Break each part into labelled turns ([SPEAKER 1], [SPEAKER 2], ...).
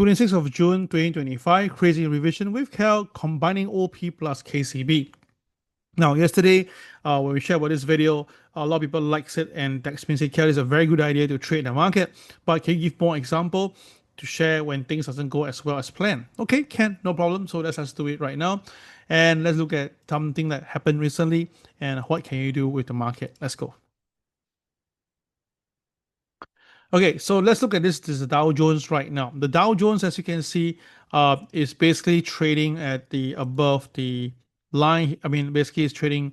[SPEAKER 1] 26th of June 2025, Crazii revision with KEL combining OP plus KCB. Now, yesterday, when we shared about this video, a lot of people likes it and text me and say, KEL is a very good idea to trade the market, but can you give more example to share when things doesn't go as well as planned? Okay, can, no problem. So let's do it right now. And let's look at something that happened recently and what can you do with the market. Let's go. Okay, so let's look at this. This is the Dow Jones right now. The Dow Jones, as you can see, is basically trading at the above the line. I mean, basically it's trading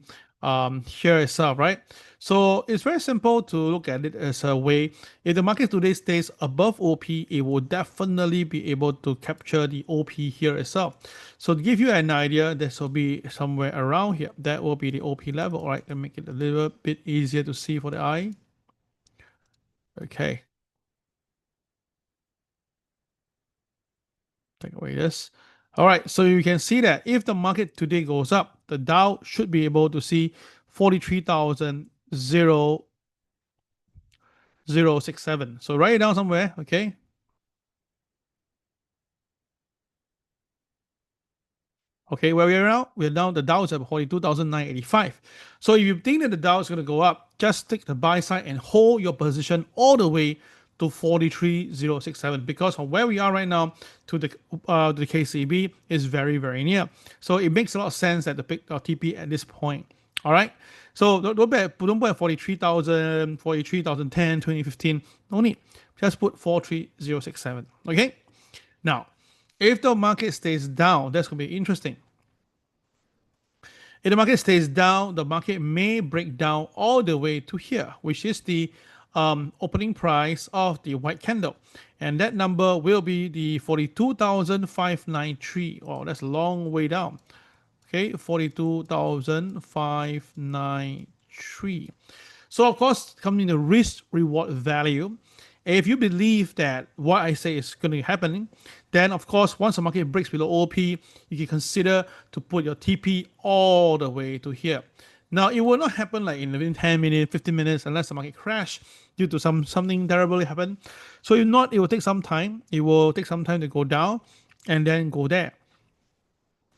[SPEAKER 1] here itself, right? So it's very simple to look at it as a way. If the market today stays above OP, it will definitely be able to capture the OP here itself. So to give you an idea, this will be somewhere around here. That will be the OP level, all right? And make it a little bit easier to see for the eye. Okay. Take away this. All right, so you can see that if the market today goes up, the Dow should be able to see 43,067. So write it down somewhere, okay? Okay, where we are now? We're down, the Dow is at 42,985. So if you think that the Dow is going to go up, just take the buy side and hold your position all the way to 43,067, because from where we are right now to the KCB is very, very near. So it makes a lot of sense that the pick TP at this point. All right. So don't put 43,000, 43,010, 2015. No need. Just put 43,067. Okay. Now, if the market stays down, that's going to be interesting. If the market stays down, the market may break down all the way to here, which is the opening price of the white candle. And that number will be the 42,593. Oh, that's a long way down. Okay, 42,593. So, of course, coming to risk reward value. If you believe that what I say is going to happen, then of course, once the market breaks below OP, you can consider to put your TP all the way to here. Now, it will not happen like in within 10 minutes, 15 minutes, unless the market crash due to something terribly happen. So if not, it will take some time. It will take some time to go down and then go there.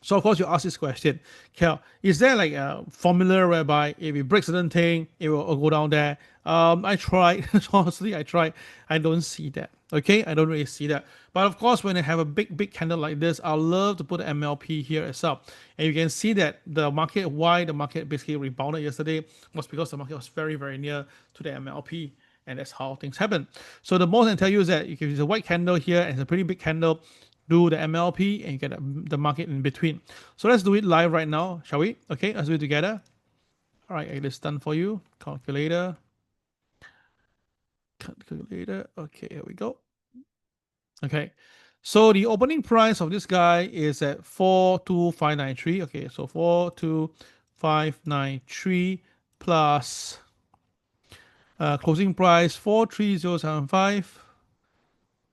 [SPEAKER 1] So of course you ask this question, KEL, is there like a formula whereby if it breaks certain thing, it will go down there? I tried, honestly, I tried. I don't see that. Okay, I don't really see that. But of course, when I have a big candle like this, I love to put the MLP here as well. And you can see that the market, why the market basically rebounded yesterday was because the market was very, very near to the MLP. And that's how things happen. So the most I can tell you is that if it's a white candle here and it's a pretty big candle, do the MLP and you get the market in between. So let's do it live right now, shall we? Okay, let's do it together. All right, it is done for you. Calculator. Okay, here we go. Okay, so the opening price of this guy is at 42,593. Okay, so 42,593 plus closing price 43075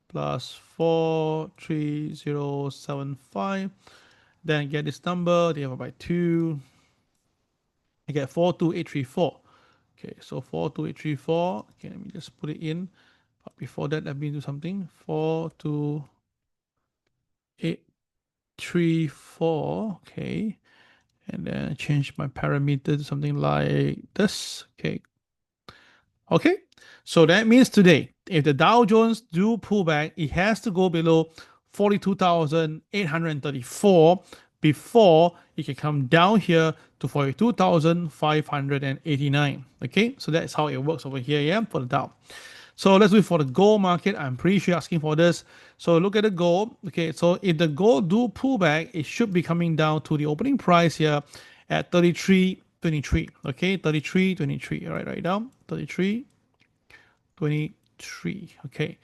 [SPEAKER 1] plus 43075. Then get this number, divide by 2. I get 42834. Okay, so 42834. Okay, let me just put it in. But before that, let me do something. 42834. Okay. And then change my parameter to something like this. Okay. Okay. So that means today, if the Dow Jones do pull back, it has to go below 42,834 before it can come down here to 42,589. Okay, so that's how it works over here, yeah, for the Dow. So let's do it for the gold market. I'm pretty sure you're asking for this. So look at the gold. Okay, so if the gold do pull back, it should be coming down to the opening price here at 33.23. Okay, 33.23. All right, write down 33.23. Okay.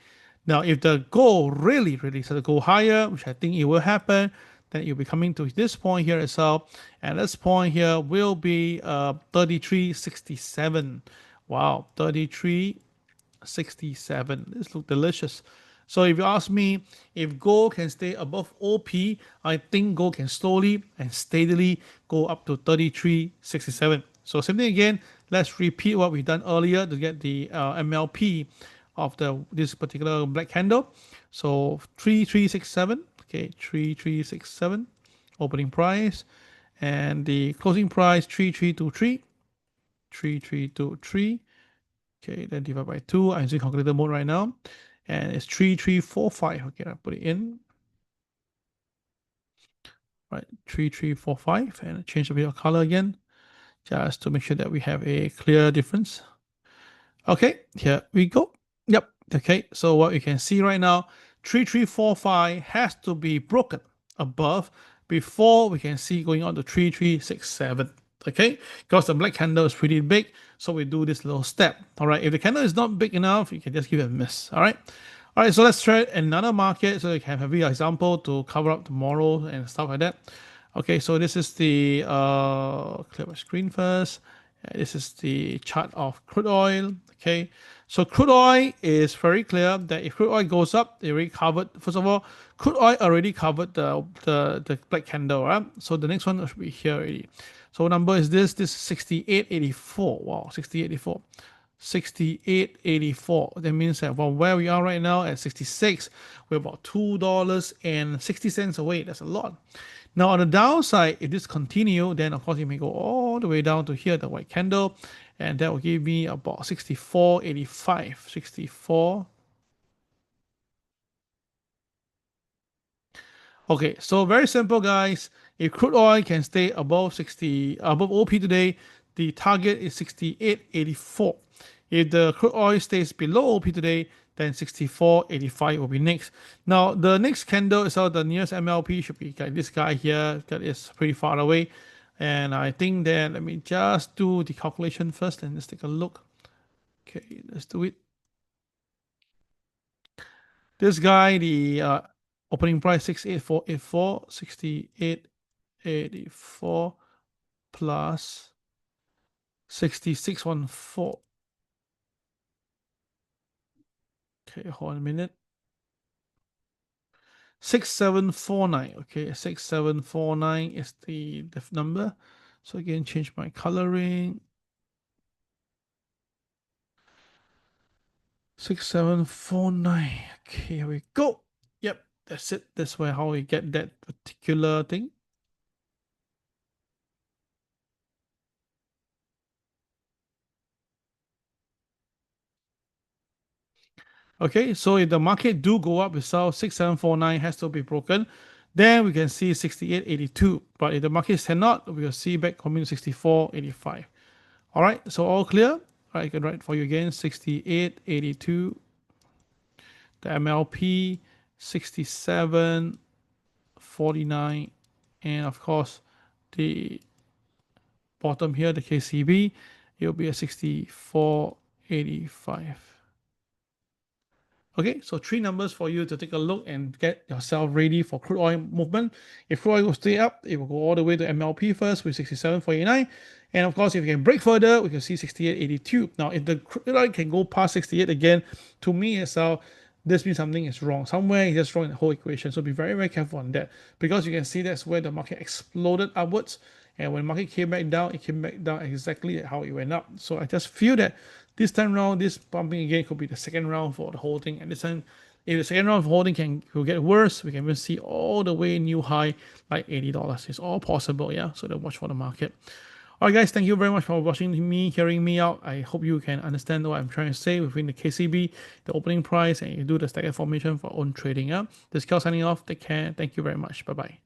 [SPEAKER 1] Now, if the gold really starts to go higher, which I think it will happen, then you'll be coming to this point here as well. And this point here will be 33.67. Wow, 33.67. This looks delicious. So if you ask me if gold can stay above OP, I think gold can slowly and steadily go up to 33.67. So same thing again. Let's repeat what we've done earlier to get the MLP of this particular black candle. So 3367, okay, 3367 opening price, and the closing price 3323, 3323. Okay, then divide by 2. I'm using calculator mode right now, and it's 3345. Okay, I put it in. Right, 3345, and change a bit of color again, just to make sure that we have a clear difference. Okay, here we go. Yep. Okay, so what you can see right now, 3345 has to be broken above before we can see going on to 3367. Okay, because the black candle is pretty big, so we do this little step. All right, if the candle is not big enough, you can just give it a miss. All right, so let's try another market so you can have an example to cover up tomorrow and stuff like that. Okay, so this is the clear my screen first. This is the chart of crude oil. Okay, so crude oil is very clear that if crude oil goes up, it already covered. First of all, crude oil already covered the black candle, right? So the next one should be here already. So what number is this? This is 68.84. Wow, 68.84. 68.84. That means that from where we are right now at 66, we're about $2.60 away. That's a lot. Now on the downside, if this continue, then of course it may go all the way down to here, the white candle, and that will give me about 64.85. 64. Okay, so very simple, guys. If crude oil can stay above OP today, the target is 68.84. If the crude oil stays below OP today, then 64.85 will be next. Now, the next candle is the nearest MLP should be like this guy here, that is pretty far away. And I think that, let me just do the calculation first and let's take a look. Okay, let's do it. This guy, the opening price 68484, 6884 plus 6614. Okay, hold on a minute. 6749. Okay, 6749 is the number. So again, change my coloring. 6749. Okay, here we go. Yep, that's it. That's where how we get that particular thing. Okay, so if the market do go up itself, 6749 has to be broken. Then we can see 68.82. But if the market cannot, we will see back coming to 64.85. All right, so all clear. All right, I can write for you again, 68.82. The MLP 67.49, and of course the bottom here, the KCB, it will be a 64.85. Okay, so 3 numbers for you to take a look and get yourself ready for crude oil movement. If crude oil will stay up, it will go all the way to MLP first with 67.49. And of course, if you can break further, we can see 68.82. Now, if the crude oil can go past 68 again, to me itself, this means something is wrong. Somewhere is just wrong in the whole equation. So be very, very careful on that. Because you can see that's where the market exploded upwards. And when the market came back down, it came back down exactly how it went up. So I just feel that this time round, this pumping again could be the second round for the whole thing. And this time, if the second round of holding will get worse, we can even see all the way new high like $80. It's all possible, yeah. So watch for the market. All right, guys, thank you very much for watching me, hearing me out. I hope you can understand what I'm trying to say within the KCB, the opening price, and you do the staggered formation for own trading. Yeah, this is KEL'S signing off. Take care. Thank you very much. Bye bye.